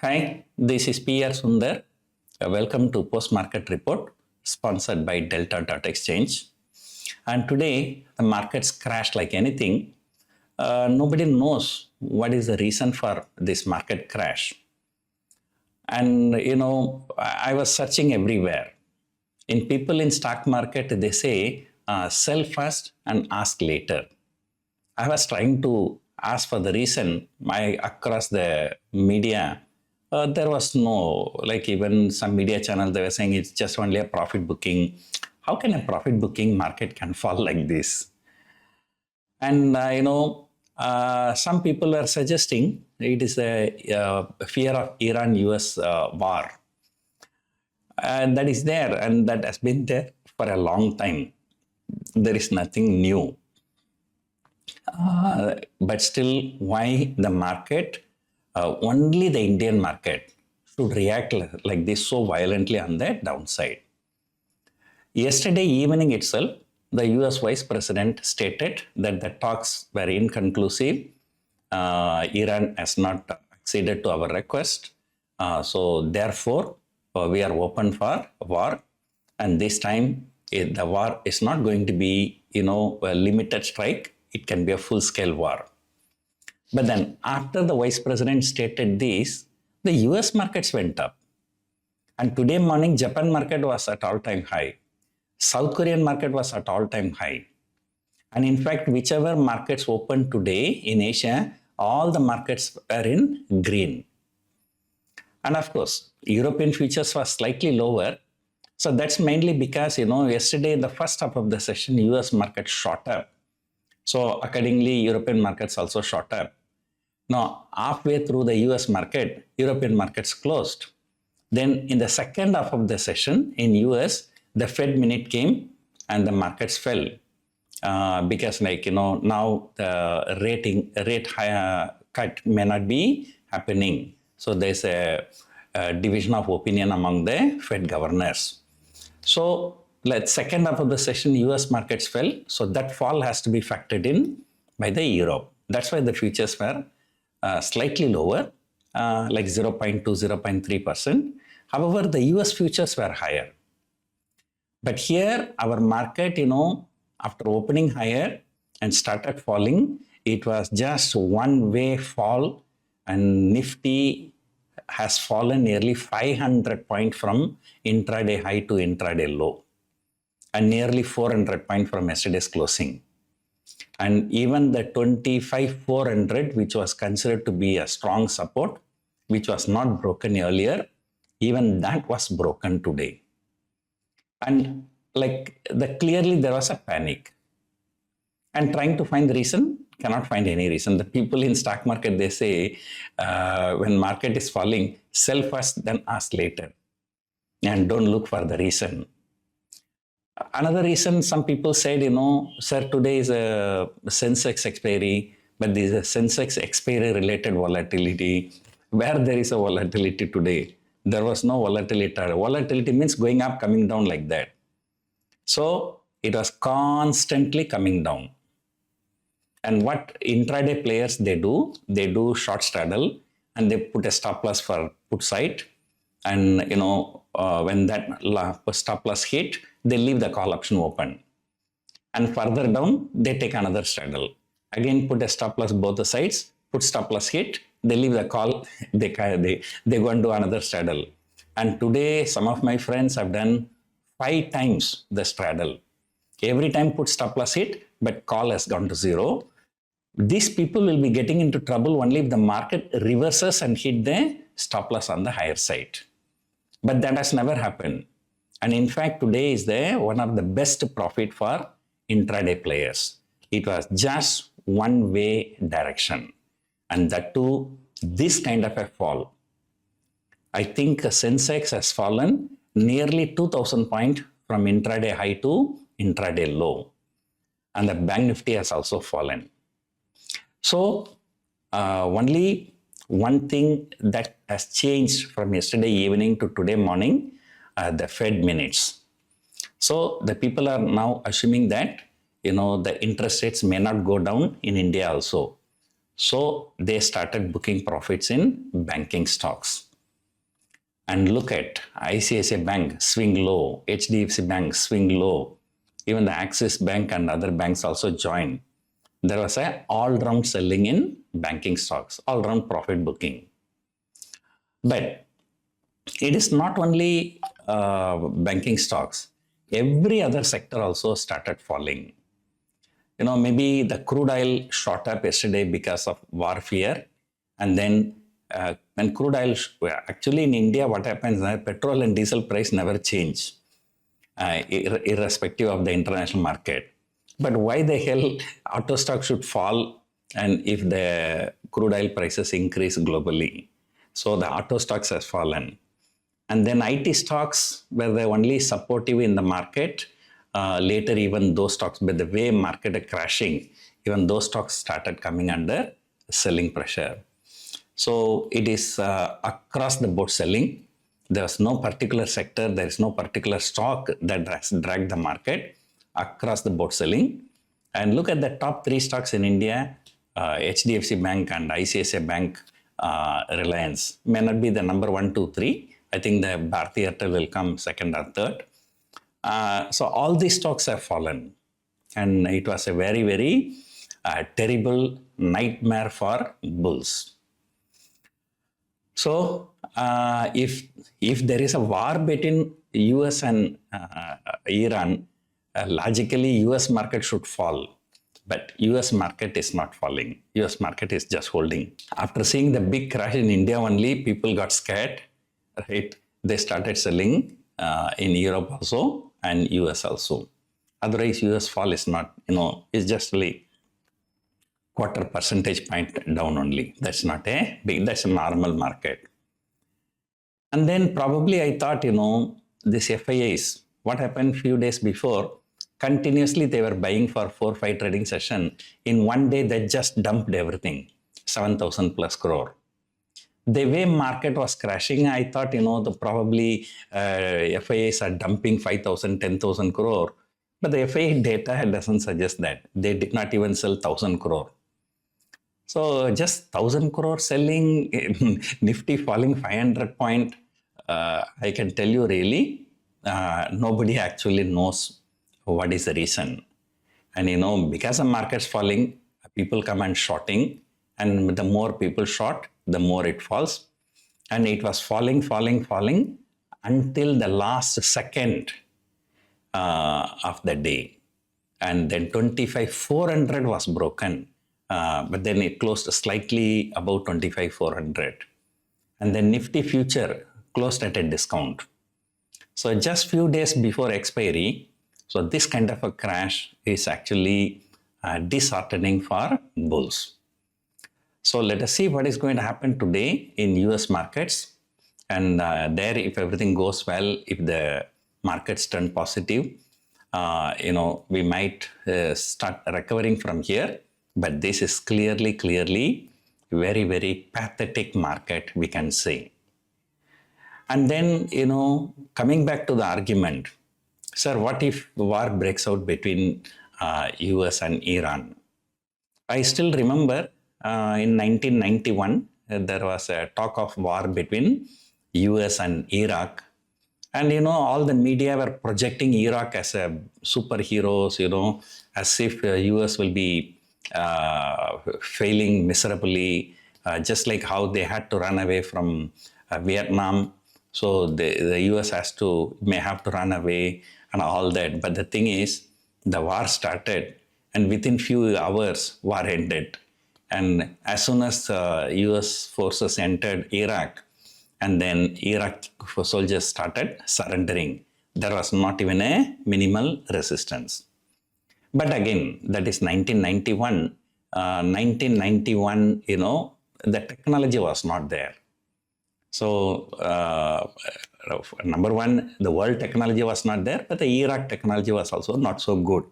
Hi, this is PR Sundar. Welcome to Post Market Report sponsored by Delta.Exchange. And today the markets crashed like anything. Nobody knows what is the reason for this market crash. And I was searching everywhere. In people in stock market, they say sell first and ask later. I was trying to ask for the reason. Across the media, there was no, like even some media channels, they were saying it's just only a profit booking. How can a profit booking market can fall like this? And some people are suggesting it is a fear of Iran-US war. And that is there, and that has been there for a long time. There is nothing new. But still, why the market, only the Indian market, should react like this so violently on the downside? Yesterday evening itself, the US Vice President stated that the talks were inconclusive. Iran has not acceded to our request. So therefore, we are open for war. And this time, the war is not going to be, a limited strike. It can be a full-scale war. But then after the Vice President stated this, the US markets went up. And today morning, Japan market was at all-time high. South Korean market was at all-time high. And in fact, whichever markets opened today in Asia, all the markets are in green. And of course, European futures was slightly lower. So that's mainly because, yesterday in the first half of the session, US market shot up. So accordingly, European markets also shot up. Now, halfway through the US market, European markets closed. Then in the second half of the session in US, the Fed minute came and the markets fell. Because now the rate cut may not be happening. So there's a division of opinion among the Fed governors. So second half of the session, US markets fell. So that fall has to be factored in by the Europe. That's why the futures were slightly lower, like 0.2, 0.3%. However, the US futures were higher. But here, our market, after opening higher and started falling, it was just one-way fall, and Nifty has fallen nearly 500 points from intraday high to intraday low, and nearly 400 points from yesterday's closing. And even the 25,400, which was considered to be a strong support, which was not broken earlier, even that was broken today. And clearly there was a panic. And trying to find the reason, cannot find any reason. The people in stock market, they say, when market is falling, sell first, then ask later. And don't look for the reason. Another reason, some people said, sir, today is a Sensex expiry, but this is a Sensex expiry related volatility. Where there is a volatility today? There was no volatility. Volatility means going up, coming down like that. So it was constantly coming down. And what intraday players they do short straddle, and they put a stop loss for put side. And when that stop loss hit, they leave the call option open. And further down, they take another straddle. Again, put a stop loss both the sides, put stop loss hit, they leave the call, they go and do another straddle. And today, some of my friends have done 5 times the straddle. Every time put stop loss hit, but call has gone to 0. These people will be getting into trouble only if the market reverses and hit the stop loss on the higher side. But that has never happened. And in fact, today is one of the best profit for intraday players. It was just one-way direction. And that too, this kind of a fall. I think Sensex has fallen nearly 2,000 points from intraday high to intraday low. And the Bank Nifty has also fallen. So, only one thing that has changed from yesterday evening to today morning, the Fed minutes. So, the people are now assuming that, the interest rates may not go down in India also. So, they started booking profits in banking stocks. And look at ICICI Bank swing low, HDFC Bank swing low, even the Axis Bank and other banks also joined. There was a all-round selling in banking stocks, all-round profit booking. But it is not only banking stocks. Every other sector also started falling. Maybe the crude oil shot up yesterday because of war fear. And then when crude oil, actually in India, what happens is petrol and diesel price never change, irrespective of the international market. But why the hell auto stock should fall and if the crude oil prices increase globally? So the auto stocks has fallen. And then IT stocks were the only supportive in the market. Later, even those stocks, but the way market is crashing, even those stocks started coming under selling pressure. So it is across the board selling. There's no particular sector, there is no particular stock that has dragged the market. Across the board selling. And look at the top 3 stocks in India, HDFC Bank and ICICI Bank, Reliance. May not be the number 1, 2, 3. I think the Bharti Airtel will come second or third. So all these stocks have fallen. And it was a very, very terrible nightmare for bulls. So if there is a war between US and Iran, logically US market should fall. But US market is not falling. US market is just holding. After seeing the big crash in India only, people got scared, right? They started selling in Europe also and US also. Otherwise, US fall is not, it's just really quarter percentage point down only. That's not a big, that's a normal market. And then probably I thought, this FIIs, what happened few days before, continuously they were buying for 4-5 trading session. In one day, they just dumped everything, 7,000 plus crore. The way market was crashing, I thought, probably FIIs are dumping 5,000, 10,000 crore. But the FII data doesn't suggest that. They did not even sell 1,000 crore. So just 1,000 crore selling, Nifty falling 500 point, I can tell you really, nobody actually knows what is the reason. And because the market's falling, people come and shorting, and the more people short, the more it falls. And it was falling until the last second of the day. And then 25,400 was broken, but then it closed slightly above 25,400. And then Nifty future closed at a discount. So just few days before expiry, so this kind of a crash is actually disheartening for bulls. So let us see what is going to happen today in US markets. And there, if everything goes well, if the markets turn positive, we might start recovering from here. But this is clearly very, very pathetic market, we can say. And then, coming back to the argument, sir, what if war breaks out between US and Iran? I still remember in 1991, there was a talk of war between US and Iraq. And, all the media were projecting Iraq as a superheroes, as if US will be failing miserably, just like how they had to run away from Vietnam. So the US may have to run away and all that. But the thing is, the war started, and within few hours, war ended. And as soon as US forces entered Iraq, and then Iraq soldiers started surrendering, there was not even a minimal resistance. But again, that is 1991. 1991, the technology was not there. So, number one, the world technology was not there, but the Iraq technology was also not so good.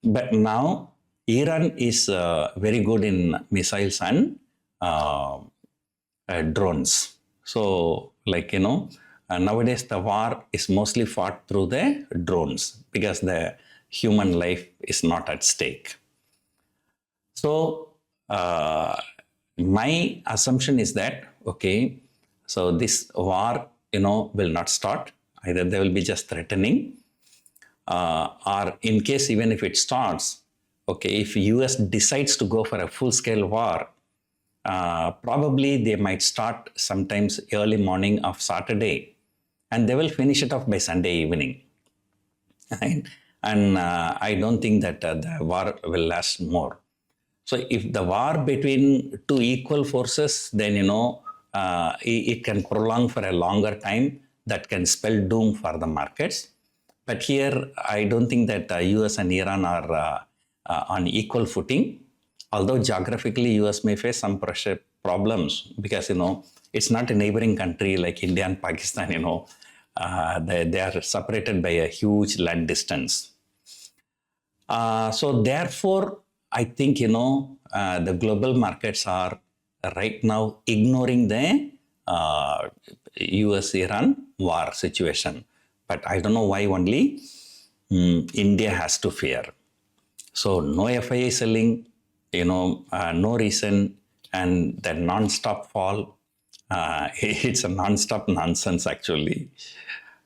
But now, Iran is very good in missiles and drones. So, nowadays the war is mostly fought through the drones because the human life is not at stake. So, my assumption is that, okay, So this war, will not start. Either they will be just threatening, or in case even if it starts, okay, if US decides to go for a full-scale war, probably they might start sometimes early morning of Saturday, and they will finish it off by Sunday evening. Right? And I don't think that the war will last more. So if the war between two equal forces, then it can prolong for a longer time. That can spell doom for the markets. But here, I don't think that US and Iran are on equal footing. Although geographically, US may face some pressure problems because it's not a neighboring country like India and Pakistan. They are separated by a huge land distance. So therefore, I think the global markets are right now ignoring the US-Iran war situation. But I don't know why only India has to fear. So no FII selling, no reason, and the non-stop fall. It's a non-stop nonsense actually.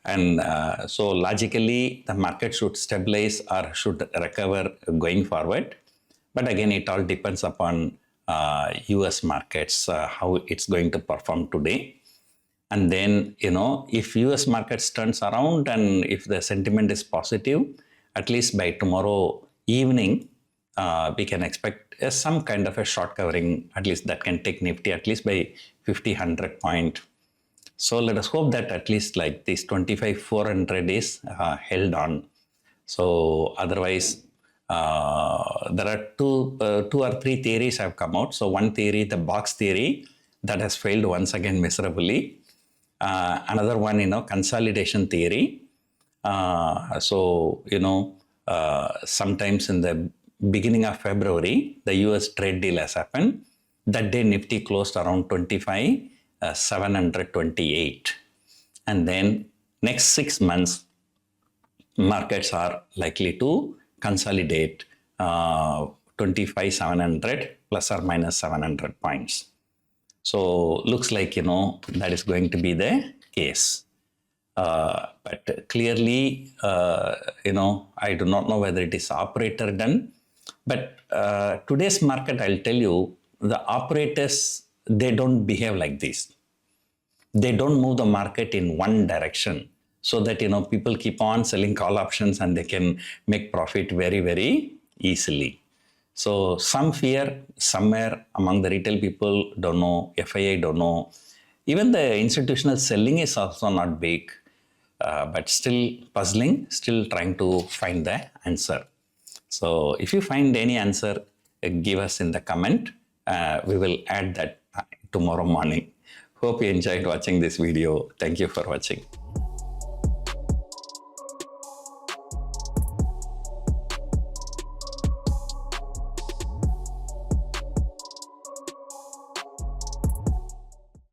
And so logically, the market should stabilize or should recover going forward. But again, it all depends upon US markets, how it's going to perform today. And then, if US markets turns around and if the sentiment is positive, at least by tomorrow evening, we can expect some kind of a short covering, at least that can take Nifty at least by 50-100 point. So let us hope that at least like this 25,400 is held on. So otherwise, there are two or three theories have come out. So one theory, the box theory, that has failed once again miserably. Another one, consolidation theory. Sometimes in the beginning of February, the US trade deal has happened. That day, Nifty closed around 25,728. And then next 6 months, markets are likely to consolidate 25,700 plus or minus 700 points. So looks like, that is going to be the case. But clearly, I do not know whether it is operator done. But today's market, I'll tell you, the operators, they don't behave like this. They don't move the market in one direction so that, people keep on selling call options and they can make profit very, very easily. So some fear somewhere among the retail people, don't know, FII don't know. Even the institutional selling is also not big, but still puzzling, still trying to find the answer. So if you find any answer, give us in the comment. We will add that tomorrow morning. Hope you enjoyed watching this video. Thank you for watching.